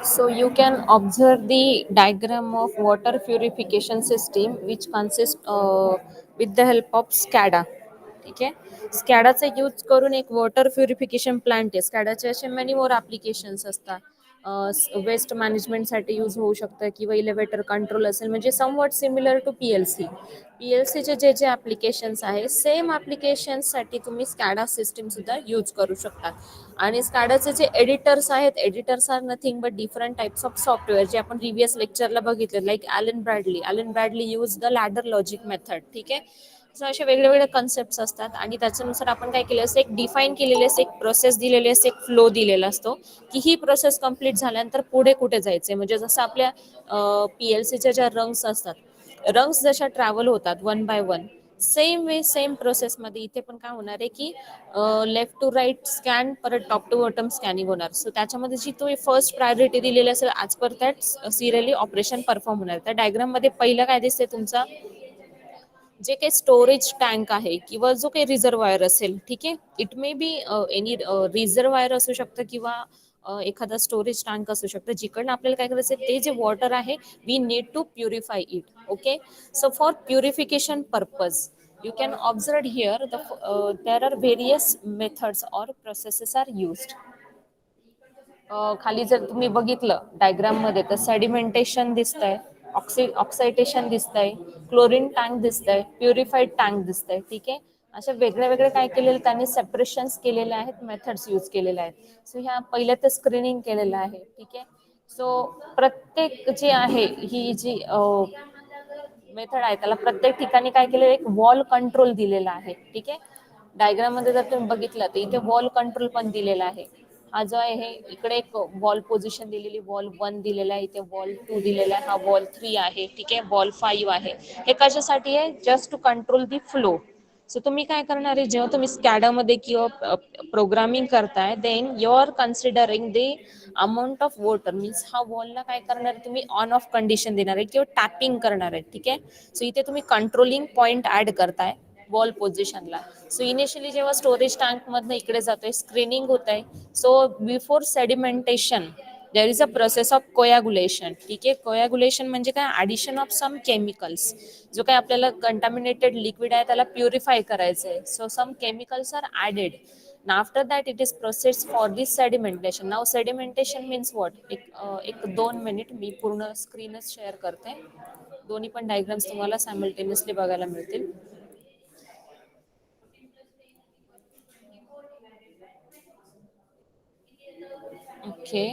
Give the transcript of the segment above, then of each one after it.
So you can observe the diagram of water purification system which consists with the help of SCADA. ठीक आहे. स्कॅडाचा use करून एक water purification plant आहे. स्कॅडाचे असे many more applications असतात. Waste मॅनेजमेंटसाठी use होऊ शकतं किंवा इलेव्हेटर कंट्रोल असेल, म्हणजे समवॉट सिमिलर टू PLC. PLCचे जे जे ॲप्लिकेशन्स आहे सेम ॲप्लिकेशन्ससाठी तुम्ही स्कॅडा सिस्टीम सुद्धा यूज करू शकता. आणि स्कॅडाचे जे एडिटर्स आहेत, editors are nothing but different types of software जे आपण प्रिव्हियस लेक्चरला बघितले, like Allen Bradley use the ladder logic method. ठीक आहे. सो असे वेगवेगळे कन्सेप्ट असतात आणि त्याच्यानुसार आपण काय केलं असतं, एक डिफाईन केलेली असते, एक प्रोसेस दिलेली असते, एक फ्लो दिलेला असतो की ही प्रोसेस कंप्लीट झाल्यानंतर पुढे कुठे जायचंय. म्हणजे जसं आपल्या PLCच्या ज्या रंग्स असतात, रंग्स जशा ट्रॅव्हल होतात one by one, same way same प्रोसेसमध्ये इथे पण काय होणार आहे की लेफ्ट टू राईट स्कॅन, परत टॉप टू बॉटम स्कॅनिंग होणार. सो त्याच्यामध्ये जी तुम्ही फर्स्ट प्रायोरिटी दिलेली असेल as per that serially operation perform होणार. त्या डायग्राममध्ये पहिलं काय दिसते, तुमचा जे काही स्टोरेज टँक आहे किंवा जो काही रिझर्वायर असेल, ठीक आहे, it may be any reservoir असू शकतं किंवा एखादा स्टोरेज टँक असू शकतं, जिकडनं आपल्याला काय करायचं, ते जे वॉटर आहे we need to purify it. Okay. So for purification purpose you can observe here there are various methods or processes are used. खाली जर तुम्ही बघितलं डायग्राम मध्ये तर सेडिमेंटेशन दिसतंय, ऑक्सिडेशन दिसतंय, क्लोरीन टँक दिसतंय, प्युरिफाईड टँक दिसतंय. ठीक आहे. अशा वेगळे वेगळे काय केलेले त्यांनी सेपरेशन्स केलेले आहेत, मेथड्स यूज केलेले आहेत. सो ह्या पहिल्या तर स्क्रीनिंग केलेलं आहे. ठीक आहे. सो प्रत्येक जे आहे ही जी मेथड आहे त्याला प्रत्येक ठिकाणी काय केलेलं, एक वॉल कंट्रोल दिलेला आहे. ठीक आहे. डायग्राम मध्ये जर तुम्ही बघितलं तर इथे वॉल कंट्रोल पण दिलेला आहे. हा जो आहे हे इकडे एक वॉल पोझिशन दिलेली, वॉल 1 दिलेला आहे, इथे वॉल 2 दिलेला आहे, हा वॉल 3 आहे. ठीक आहे. वॉल 5 आहे. हे कशासाठी आहे, just to control the flow. So तुम्ही काय करणार आहे, जेव्हा तुम्ही स्कॅडामध्ये किंवा प्रोग्रामिंग करताय, then you are considering the amount of water. Means हा वॉलला काय करणार आहे, तुम्ही ऑन ऑफ कंडिशन देणार आहे किंवा टॅपिंग करणार आहे. ठीक आहे. सो इथे तुम्ही कंट्रोलिंग पॉईंट ऍड करताय वॉल पोझिशनला. सो इनिशियली जेव्हा स्टोरेज टँक मधनं इकडे जातोय, स्क्रीनिंग होत आहे. So before sedimentation there is a process of coagulation. ठीक आहे. कोयागुलेशन म्हणजे काय, ॲडिशन ऑफ सम केमिकल्स. जो काही आपल्याला कंटामिनेटेड लिक्विड आहे त्याला प्युरिफाय करायचं आहे. So some chemicals are added. After that it is process for this sedimentation. नाव सेडिमेंटेशन मीन्स वॉट, एक 2 मिनिट मी पूर्ण स्क्रीनच शेअर करते, दोन्ही पण डायग्राम्स तुम्हाला सायमल्टेनियसली बघायला मिळतील. ओके.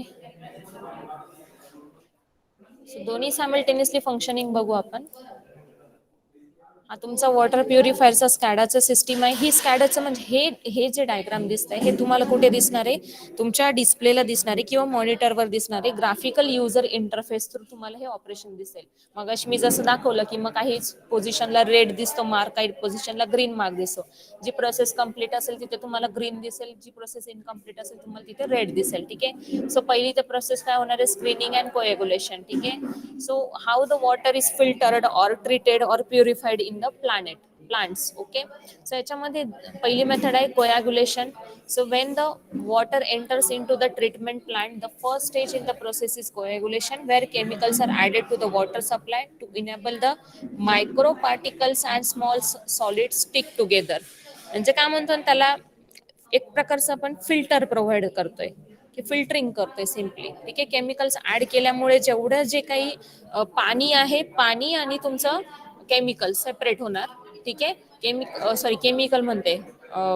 सो दोन्ही सायमल्टेनियसली फंक्शनिंग बघू आपण. हा तुमचा वॉटर प्युरिफायरचा स्कॅडाचं सिस्टीम आहे. ही स्कॅडाचं म्हणजे हे हे जे डायग्राम दिसत आहे हे तुम्हाला कुठे दिसणार आहे, तुमच्या डिस्प्लेला दिसणार आहे किंवा मॉनिटरवर दिसणार आहे. ग्राफिकल युजर इंटरफेस थ्रू तुम्हाला हे ऑपरेशन दिसेल. मग अशी मी जसं दाखवलं की मग काही पोझिशनला रेड दिसतो मार्क, काही पोझिशनला ग्रीन मार्क दिसतो. जी प्रोसेस कंप्लीट असेल तिथे तुम्हाला ग्रीन दिसेल, जी प्रोसेस इनकम्प्लीट असेल तुम्हाला तिथे रेड दिसेल. ठीक आहे. सो पहिली तर प्रोसेस काय होणार आहे, स्क्रीनिंग अँड कोएग्युलेशन. ठीक आहे. So how the water is filtered or treated or purified in the plants. Okay. So याच्यामध्ये पहिली मेथड आहे coagulation. So when the water enters into the treatment plant, the first stage in the process is coagulation, where chemicals are added to the water supply to enable the micro particles and small solids stick together. म्हणजे काय म्हणतो त्याला, एक प्रकारचं आपण filter provide करतोय की filtering करतोय सिम्पली. ठीक आहे. केमिकल्स ऍड केल्यामुळे जेवढं जे काही पाणी आहे, पाणी आणि तुमचं केमिकल सेपरेट होणार. ठीक आहे. केमिकल म्हणते,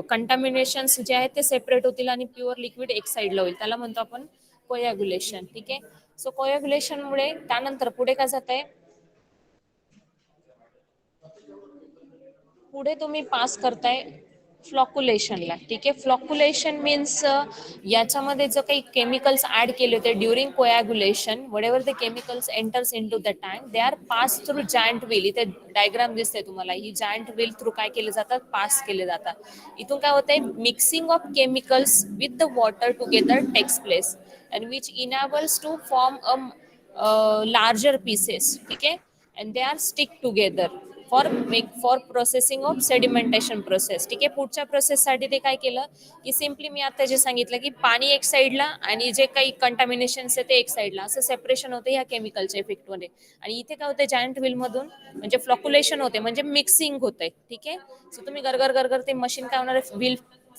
कंटामिनेशन्स जे आहेत ते सेपरेट होतील आणि प्युअर लिक्विड एक साईडला होईल. त्याला म्हणतो आपण कोयाग्युलेशन. ठीक आहे. सो कोयाग्युलेशनमुळे त्यानंतर पुढे काय जात आहे, पुढे तुम्ही पास करताय फ्लॉक्युलेशनला. ठीक आहे. फ्लॉक्युलेशन मीन्स याच्यामध्ये जो काही केमिकल्स ऍड केले होते during coagulation, whatever the chemicals enters into the tank, they are pass through giant wheel. इथे डायग्राम दिसते तुम्हाला, ही जायंट व्हील थ्रू काय केले जातात, पास केले जातात. इथून काय होतंय, mixing of chemicals with the water together takes place and which enables to form a larger pieces. ठीक आहे. And they are stick together. For processing of sedimentation process. ठीक आहे. पुढच्या प्रोसेससाठी ते काय केलं की सिम्पली मी आता जे सांगितलं की पाणी एक साईडला आणि जे काही कंटामिनेशन्स आहे ते एक साईडला, असं सेपरेशन होते ह्या केमिकलच्या इफेक्टमध्ये. आणि इथे काय होते, जायंट व्हील मधून म्हणजे फ्लॉक्युलेशन होते, म्हणजे मिक्सिंग होते. ठीक आहे. सो तुम्ही गरगर गरगर ते मशीन काय होणार आहे, व्हील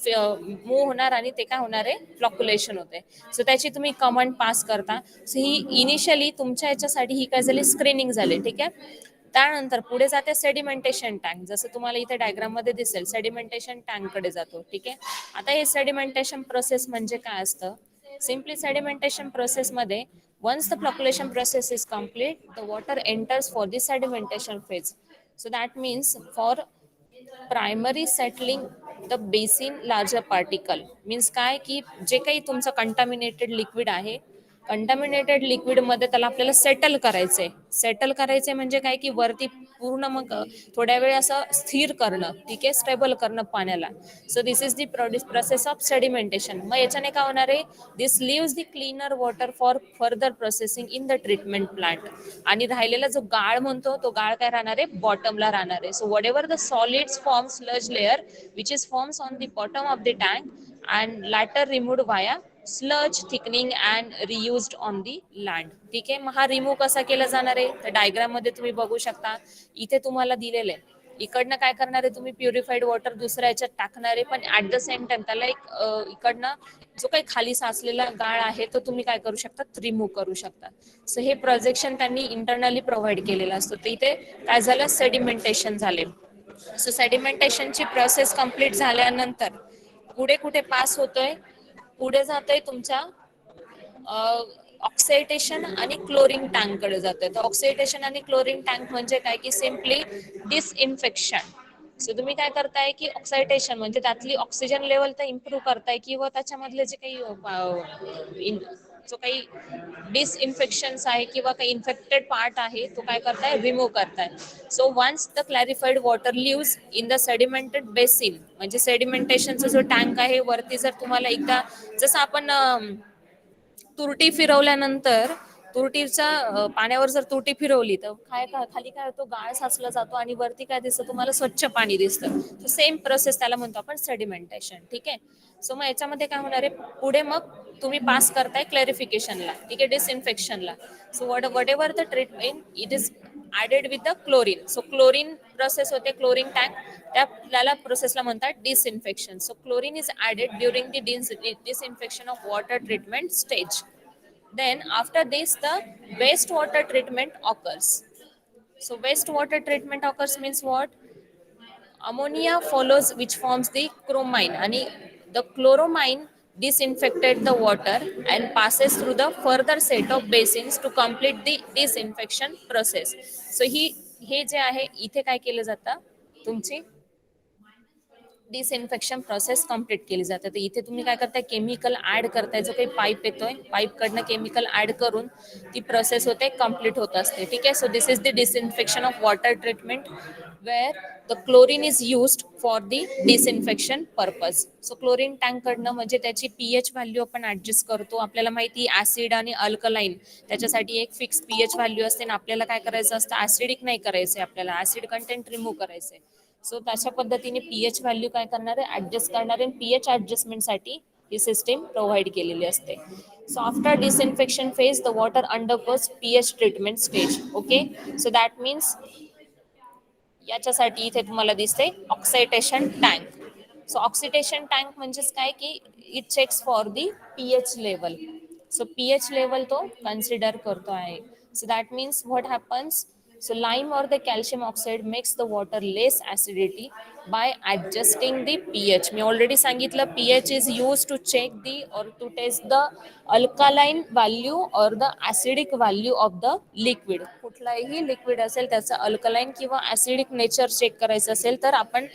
मूव्ह होणार आणि ते काय होणार आहे, फ्लॉक्युलेशन होते. सो त्याची तुम्ही कमांड पास करता. सो ही इनिशियली तुमच्या याच्यासाठी ही काय झाली, स्क्रीनिंग झाली. ठीक आहे. त्यानंतर पुढे जाते सेडिमेंटेशन टँक. जसं तुम्हाला इथे डायग्राम मध्ये दिसेल, सेडिमेंटेशन टँक कडे जातो. ठीक आहे. आता हे सेडिमेंटेशन प्रोसेस म्हणजे काय असतं, सिम्पली सेडिमेंटेशन प्रोसेस मध्ये once the flocculation process is complete, the water enters for the sedimentation phase. So that means for primary settling the basin larger particle, means काय की जे काही तुमचं कंटामिनेटेड लिक्विड आहे, कंटामिनेटेड लिक्विड मध्ये त्याला आपल्याला सेटल करायचंय. सेटल करायचंय म्हणजे काय की वरती पूर्ण मग थोड्या वेळ असं स्थिर करणं. ठीक आहे. स्टेबल करणं पाण्याला. So this is the process of sedimentation. मग याच्याने काय होणार आहे, this leaves the cleaner water for further processing in the treatment plant. आणि राहिलेला जो गाळ म्हणतो तो गाळ काय राहणार आहे, बॉटमला राहणार आहे. So whatever the solids form sludge layer which is forms on the bottom of the tank and later removed via sludge thickening and reused on the land. ठीक आहे. मग हा रिमूव्ह कसा केला जाणार आहे, तर डायग्राम मध्ये तुम्ही बघू शकता. इथे तुम्हाला दिलेलं आहे, इकडनं काय करणार आहे तुम्ही, प्युरिफाईड वॉटर दुसऱ्या याच्यात टाकणार आहे, पण ऍट द सेम टाइम त्याला एक इकडनं जो काही खाली साचलेला गाळ आहे तो तुम्ही काय करू शकता, रिमूव्ह करू शकता. सो हे प्रोजेक्शन त्यांनी इंटरनली प्रोव्हाइड केलेलं असतं. तर इथे काय झालं, सेडिमेंटेशन झाले. सो सेडिमेंटेशनची प्रोसेस कंप्लीट झाल्यानंतर पुढे कुठे पास होतोय, पुढे जातोय तुमच्या ऑक्सिडेशन आणि क्लोरिन टँक कडे जातोय. तर ऑक्सिडेशन आणि क्लोरिन टँक म्हणजे काय की सिम्पली डिसइन्फेक्शन. सो तुम्ही काय करताय की ऑक्सिडेशन म्हणजे त्यातली ऑक्सिजन लेवल तर इम्प्रूव्ह करताय, किंवा त्याच्यामधले जे काही जो काही डिसइन्फेक्शन्स आहे किंवा काही इन्फेक्टेड पार्ट आहे तो काय करताय, रिमूव्ह करताय. So once the clarified water leaves in the sedimented basin, म्हणजे सेडिमेंटेशनचा जो टँक आहे वरती, जर तुम्हाला एकदा जसं आपण तुरटी फिरवल्यानंतर तुरटीच्या पाण्यावर जर तुरटी फिरवली तर काय खाली काय होतो, गाळ साचला जातो आणि वरती काय दिसतं तुम्हाला, स्वच्छ पाणी दिसतं. सेम प्रोसेस त्याला म्हणतो आपण सेडिमेंटेशन. ठीक आहे. सो मग याच्यामध्ये काय होणार आहे, पुढे मग तुम्ही पास करताय क्लॅरिफिकेशनला. ठीक आहे. डिसइन्फेक्शनला. So whatever the treatment it is added with the chlorine. So chlorine process होते, क्लोरीन टँक, त्याला प्रोसेसला म्हणतात disinfection. So chlorine is added during the disinfection of water treatment stage. Then after this the wastewater treatment occurs. So wastewater treatment occurs means what? Ammonia follows which forms the chromine, and the chloromine disinfected the water and passes through the further set of basins to complete the disinfection process. So हे जे आहे इथे काय केलं जातं, तुमची disinfection process complete केली जाते. तर इथे तुम्ही काय करताय, केमिकल ऍड करताय, जो काही पाईप येतोय पाईप कडनं केमिकल ऍड करून ती प्रोसेस होते, कंप्लीट होत असते. ठीक आहे. So this is the disinfection of water treatment where the chlorine is used for the disinfection purpose. So chlorine tank कडनं म्हणजे त्याची पीएच व्हॅल्यू आपण ऍडजस्ट करतो. आपल्याला माहिती ऍसिड आणि अल्कलाईन त्याच्यासाठी एक फिक्स पीएच व्हॅल्यू असते, आणि आपल्याला काय करायचं असतं, ऍसिडिक नाही करायचंय, आपल्याला ऍसिड कंटेंट रिमूव्ह करायचंय. सो तशा पद्धतीने पीएच व्हॅल्यू काय करणार आहे, ऍडजस्ट करणार आहे. पीएच ऍडजस्टमेंटसाठी ही सिस्टीम प्रोव्हाइड केलेली असते. So after disinfection phase the water undergoes pH treatment stage. Okay. So that means याच्यासाठी इथे तुम्हाला दिसते oxidation tank. So oxidation tank म्हणजेच काय की it checks for the pH level. So pH level तो कन्सिडर करतो आहे. So that means what happens, so lime or the calcium oxide makes the water less acidity by adjusting the pH. Me already सांगितलं pH is used to check the or to test the alkaline value or the acidic value of the liquid. कुठलाही liquid असेल त्याचं alkaline किंवा acidic nature check करायचं असेल तर आपण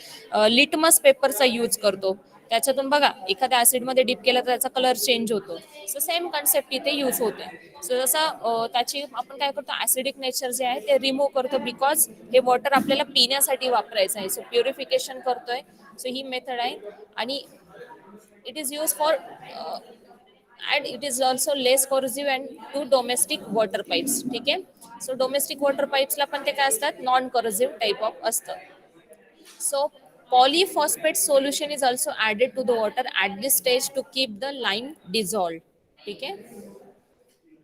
litmus पेपरचा यूज करतो. त्याच्यातून बघा एखाद्या ऍसिडमध्ये डिप केला तर त्याचा कलर चेंज होतो. सो सेम कन्सेप्ट इथे यूज होते. सो जसं त्याची आपण काय करतो, ऍसिडिक नेचर जे आहे ते रिमूव्ह करतो, बिकॉज हे वॉटर आपल्याला पिण्यासाठी वापरायचं आहे. सो प्युरिफिकेशन करतोय. सो ही मेथड आहे, आणि it is use for and it is also less corrosive and to domestic water pipes. ठीक आहे. सो डोमेस्टिक वॉटर पाईप्सला पण ते काय असतात, नॉन corrosive टाईप ऑफ असतं. So polyphosphate solution is also added to the water at this stage to keep the lime dissolved. ठीक आहे.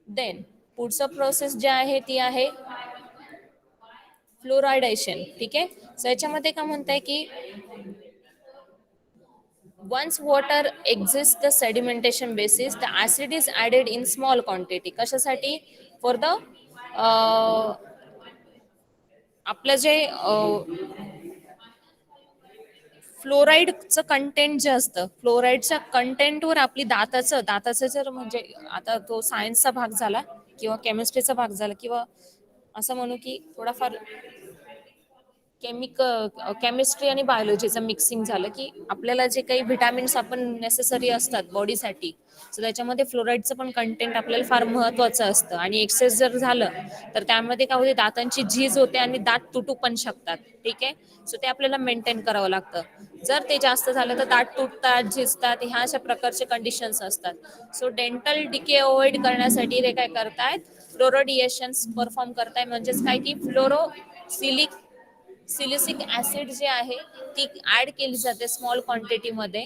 Then पुढचं प्रोसेस जे आहे ती आहे फ्लोरायडेशन. ठीक आहे. सो याच्यामध्ये काय म्हणताय की once water exits the sedimentation basis, the acid is added in small quantity. कशासाठी? फॉर द आपलं जे फ्लोराईडचं कंटेंट जे असतं, फ्लोराईडच्या कंटेंटवर आपली दाताचं जर म्हणजे आता तो सायन्सचा भाग झाला किंवा केमिस्ट्रीचा भाग झाला किंवा असं म्हणू की थोडाफार केमिस्ट्री आणि बायोलॉजीचं मिक्सिंग झालं की आपल्याला जे काही व्हिटॅमिन्स आपण नेसेसरी असतात बॉडीसाठी, सो त्याच्यामध्ये फ्लोराईडचं पण कंटेंट आपल्याला फार महत्वाचं असतं. आणि एक्सेस जर झालं तर त्यामध्ये काय होते, दातांची झीज होते आणि दात तुटू पण शकतात. ठीक आहे. सो ते आपल्याला मेंटेन करावं लागतं. जर ते जास्त झालं तर दात तुटतात, झिजतात, ह्या अशा प्रकारचे कंडिशन्स असतात. सो डेंटल डिके अवॉइड करण्यासाठी ते काय करतायत, फ्लोरोडिएशन्स परफॉर्म करताय. म्हणजेच काय की सिलिसिक ऍसिड जे आहे ती ऍड केली जाते स्मॉल क्वांटिटीमध्ये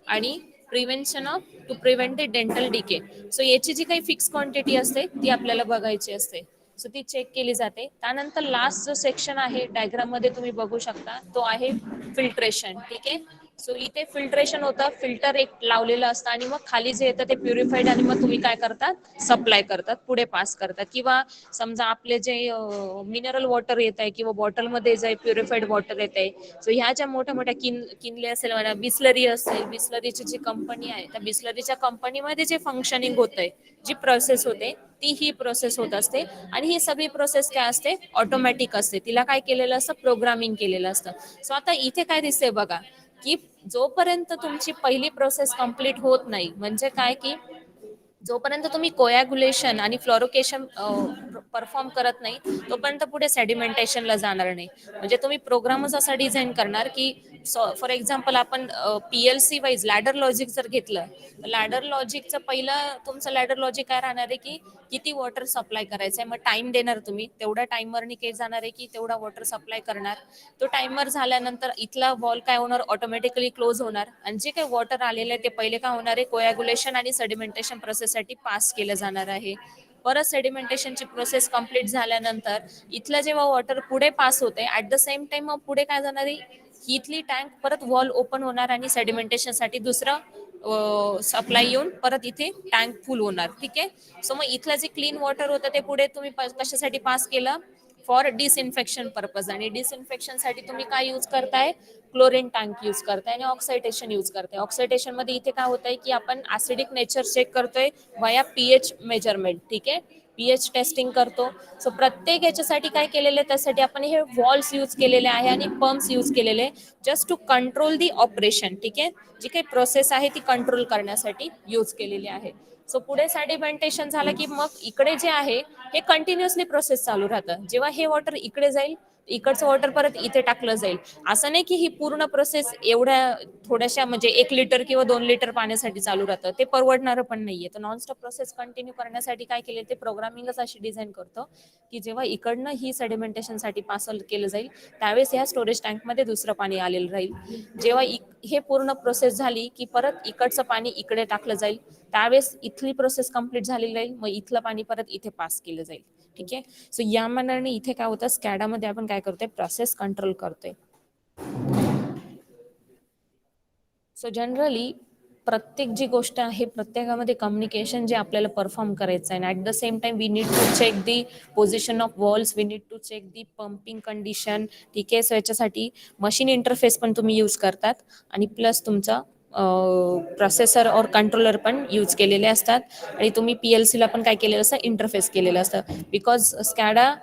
आणि prevention of to prevent the dental decay. So याची जी काही फिक्स क्वांटिटी असते ती आपल्याला बघायची असते. सो ती चेक केली जाते. त्यानंतर लास्ट जो सेक्शन आहे डायग्राम मध्ये तुम्ही बघू शकता तो आहे फिल्ट्रेशन. ठीक आहे. सो इथे फिल्ट्रेशन होतं, फिल्टर एक लावलेलं असतं आणि मग खाली जे येतं ते प्युरिफाईड आणि मग तुम्ही काय करतात, सप्लाय करतात, पुढे पास करतात. किंवा समजा आपले जे मिनरल वॉटर येत आहे किंवा बॉटलमध्ये जे प्युरिफाईड वॉटर येत आहे, सो ह्या ज्या मोठ्या मोठ्या किनले असेल म्हणा, बिस्लरी असेल, बिस्लरीची जी कंपनी आहे त्या बिस्लरीच्या कंपनीमध्ये जे फंक्शनिंग होत आहे, जी प्रोसेस होते ती ही प्रोसेस होत असते. आणि ही सगळी प्रोसेस काय असते, ऑटोमॅटिक असते. तिला काय केलेलं असतं, प्रोग्रामिंग केलेलं असतं. सो आता इथे काय दिसतंय बघा की जोपर्यंत तुमची पहिली प्रोसेस कंप्लीट होत नाही, म्हणजे काय की जोपर्यंत तुम्ही कोयाग्युलेशन आणि फ्लोरोकेशन परफॉर्म करत नाही तोपर्यंत पुढे सेडिमेंटेशनला जाणार नाही. म्हणजे तुम्ही प्रोग्रामच असा डिझाईन करणार की फॉर एक्झाम्पल आपण पीएलसी वाईज लॅडर लॉजिक जर घेतलं तर लॅडर लॉजिकचं पहिलं तुमचं लॅडर लॉजिक काय राहणार आहे की किती वॉटर सप्लाय करायचं आहे. मग टाइम देणार तुम्ही, तेवढ्या टाइमवरनी काय जाणार आहे की तेवढा वॉटर सप्लाय करणार. तो टाइमर झाल्यानंतर इथला वॉल काय होणार, ऑटोमॅटिकली क्लोज होणार आणि जे काही वॉटर आलेलं आहे ते पहिले काय होणार आहे, कोयाग्युलेशन आणि सेडिमेंटेशन प्रोसेससाठी पास केलं जाणार आहे. परत सेडिमेंटेशनची प्रोसेस कंप्लीट झाल्यानंतर इथलं जेव्हा वॉटर पुढे पास होते ऍट द सेम टाइम मग पुढे काय जाणार आहे, इथली टँक परत वॉल ओपन होणार आणि सेडिमेंटेशनसाठी दुसरं सप्लाय येऊन परत इथे टँक फुल होणार. ठीक आहे. सो मग इथलं जे क्लीन वॉटर होतं ते पुढे तुम्ही कशासाठी पास केलं, फॉर डिसइन्फेक्शन पर्पज. आणि डिसइन्फेक्शनसाठी तुम्ही काय यूज करताय, क्लोरीन टँक यूज करताय आणि ऑक्सायटेशन यूज करताय. ऑक्सायटेशन मध्ये इथे काय होतंय की आपण ऍसिडिक नेचर चेक करतोय वाया पीएच मेजरमेंट. ठीक आहे. पीएच टेस्टिंग करतो. सो प्रत्येक याच्यासाठी काय केलेलं आहे, त्यासाठी आपण हे वॉल्स यूज केलेले आहे आणि पंप्स यूज केलेले just to control the operation. ठीक आहे. जी काही प्रोसेस आहे ती कंट्रोल करण्यासाठी यूज केलेली आहे. सो पुढे सेडिमेंटेशन झालं की मग इकडे जे आहे हे कंटिन्युअसली प्रोसेस चालू राहतं. जेव्हा हे वॉटर इकडे जाईल, इकडचं वॉटर परत इथे टाकलं जाईल. असं नाही की ही पूर्ण प्रोसेस एवढ्या थोड्याशा म्हणजे 1 लिटर किंवा 2 लिटर पाण्यासाठी चालू राहतं, ते परवडणारं पण नाहीये. तर नॉनस्टॉप प्रोसेस कंटिन्यू करण्यासाठी काय केले, ते प्रोग्रामिंगच अशी डिझाईन करतो की जेव्हा इकडनं ही सेडिमेंटेशनसाठी पास केलं जाईल त्यावेळेस ह्या स्टोरेज टँकमध्ये दुसरं पाणी आलेलं राहील. जेव्हा हे पूर्ण प्रोसेस झाली की परत इकडचं पाणी इकडे टाकलं जाईल, त्यावेळेस इथली प्रोसेस कंप्लीट झालेली राहील. मग इथलं पाणी परत इथे पास केलं जाईल. ठीक आहे. सो या मानाने इथे काय होतं, स्कॅडामध्ये आपण काय करतोय, प्रोसेस कंट्रोल करतोय. सो जनरली प्रत्येक जी गोष्ट आहे प्रत्येकामध्ये कम्युनिकेशन जे आपल्याला परफॉर्म करायचं आहे. At the same time we need to check the position of valves, we need to check the pumping condition. ठीक आहे. सो याच्यासाठी मशीन इंटरफेस पण तुम्ही यूज करतात आणि प्लस तुमचा प्रोसेसर और कंट्रोलर पण यूज केलेले असतात. आणि तुम्ही PLCला पण काय केलेलं असतं, इंटरफेस केलेलं असतं. Because SCADA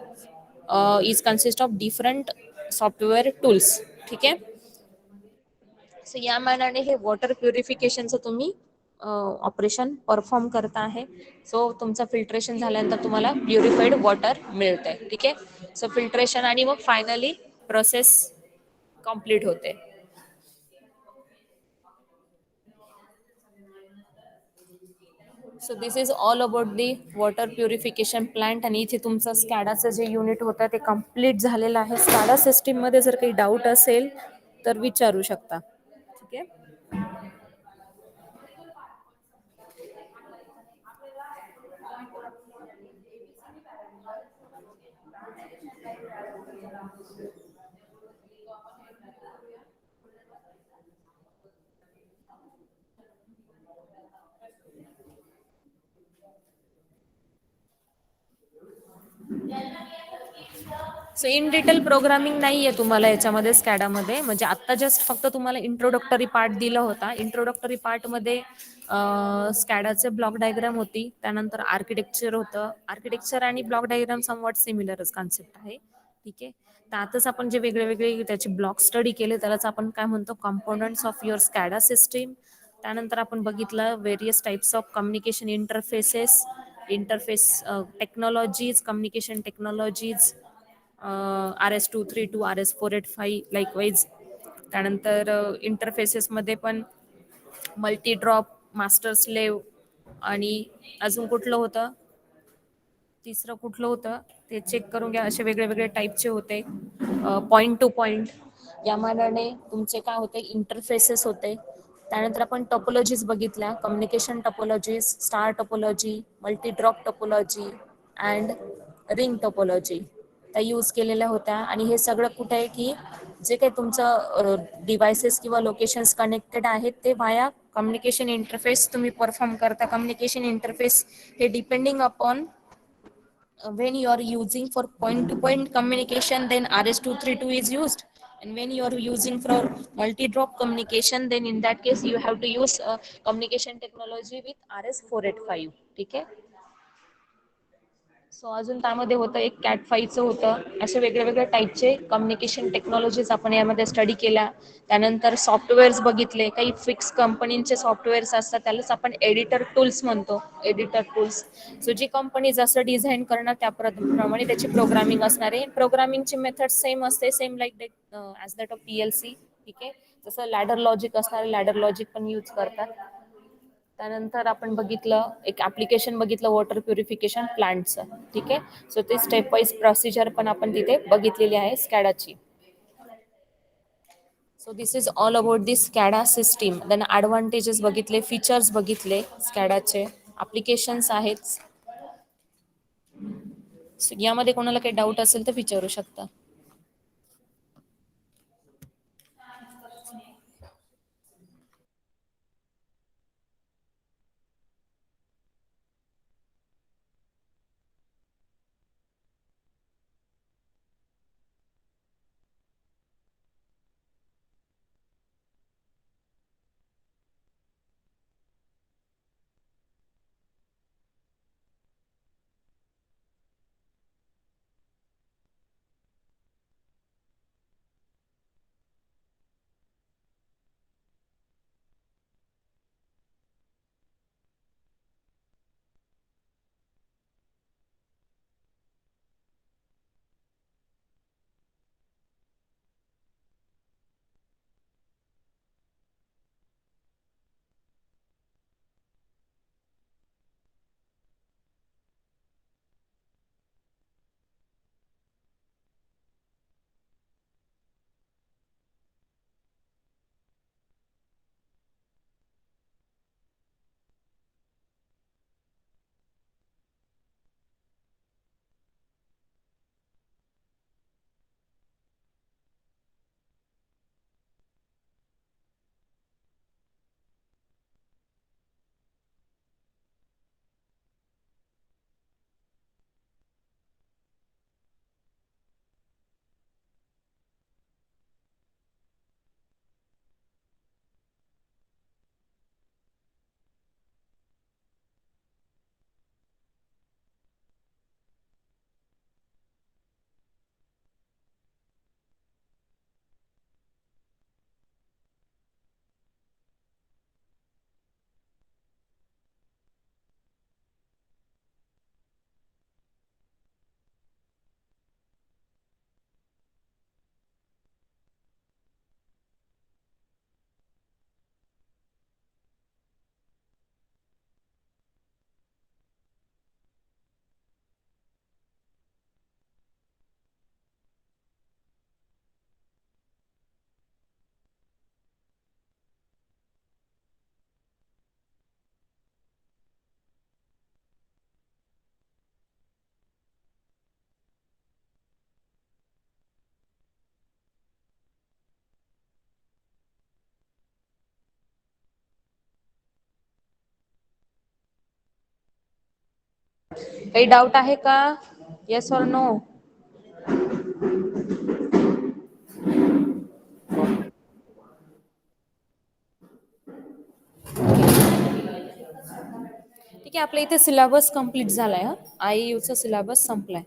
is consist of different software tools. ठीक आहे. सो या मानाने हे वॉटर प्युरिफिकेशनचं तुम्ही ऑपरेशन परफॉर्म करता आहे. सो तुमचं फिल्ट्रेशन झाल्यानंतर तुम्हाला प्युरिफाईड वॉटर मिळतंय. ठीक आहे. सो फिल्ट्रेशन आणि मग फायनली प्रोसेस कंप्लीट होते. So this is all about the water purification plant आणि इथे तुमचं स्कॅडाचं जे युनिट होतं ते कम्प्लीट झालेलं आहे. स्कॅडा सिस्टीममध्ये जर काही डाऊट असेल तर विचारू शकता. ठीक आहे. सो इन डिटेल प्रोग्रामिंग नाही आहे तुम्हाला याच्यामध्ये स्कॅडामध्ये, म्हणजे आत्ता जस्ट फक्त तुम्हाला इंट्रोडक्टरी पार्ट दिला होता. इंट्रोडक्टरी पार्टमध्ये स्कॅडाचे ब्लॉक डायग्राम होती, त्यानंतर आर्किटेक्चर होतं. आर्किटेक्चर आणि ब्लॉक डायग्राम समवॉट सिमिलरच कॉन्सेप्ट आहे. ठीक आहे. तर आताच आपण जे वेगळे वेगळे त्याचे ब्लॉक स्टडी केले त्यालाच आपण काय म्हणतो, कॉम्पोनंट्स ऑफ युअर स्कॅडा सिस्टीम. त्यानंतर आपण बघितलं various types of communication interfaces, interface technologies, communication technologies, RS-232, RS-485 likewise. त्यानंतर इंटरफेसेसमध्ये पण मल्टी ड्रॉप, मास्टर स्लेव, आणि अजून कुठलं होतं, तिसरं कुठलं होतं ते चेक करून घ्या. असे वेगळे वेगळे टाईपचे होते. पॉईंट टू पॉईंट या मानाने तुमचे काय होते, इंटरफेसेस होते. त्यानंतर आपण टोपोलॉजीज बघितल्या, communication topologies, star topology, multi drop topology and ring topology त्या यूज केलेल्या होत्या. आणि हे सगळं कुठे आहे की जे काही तुमचं डिव्हायसेस किंवा लोकेशन्स कनेक्टेड आहेत ते वाया कम्युनिकेशन इंटरफेस तुम्ही परफॉर्म करता. कम्युनिकेशन इंटरफेस हे depending upon when you are using for point to point communication, then RS-232 is used, and when you are using for multi drop communication, then in that case you have to use communication technology with RS-485. ठीक आहे. So अजून त्यामध्ये होतं एक cat फाईव्हचं होतं. असे वेगळ्या वेगळ्या टाईपचे कम्युनिकेशन टेक्नॉलॉजीज आपण यामध्ये स्टडी केल्या. त्यानंतर सॉफ्टवेअर्स बघितले. काही फिक्स कंपनीचे सॉफ्टवेअर्स असतात त्यालाच आपण एडिटर टूल्स म्हणतो, एडिटर टूल्स. सो जी कंपनी जसं डिझाईन करणार त्याप्रमाणे त्याची प्रोग्रामिंग असणार आहे. प्रोग्रामिंगची मेथड सेम असते, same like as that of PLC. ठीक आहे. जसं लॅडर लॉजिक असणार, लॅडर लॉजिक पण यूज करतात. त्यानंतर आपण बघितलं एक ऍप्लिकेशन बघितलं वॉटर प्युरिफिकेशन प्लांटचं. ठीक आहे. सो ते स्टेप वाईज प्रोसिजर पण आपण तिथे बघितलेली आहे स्कॅडाची. So this is all about this SCADA system. Then advantages बघितले, फीचर्स बघितले स्कॅडाचे, ॲप्लिकेशन्स आहेत. So यामध्ये कोणाला काही डाऊट असेल तर विचारू शकता. काही डाऊट आहे का? Yes or no? ठीक आहे, आपल्या इथे सिलेबस कंप्लीट झालाय. आय यूचा सिलेबस संपलाय.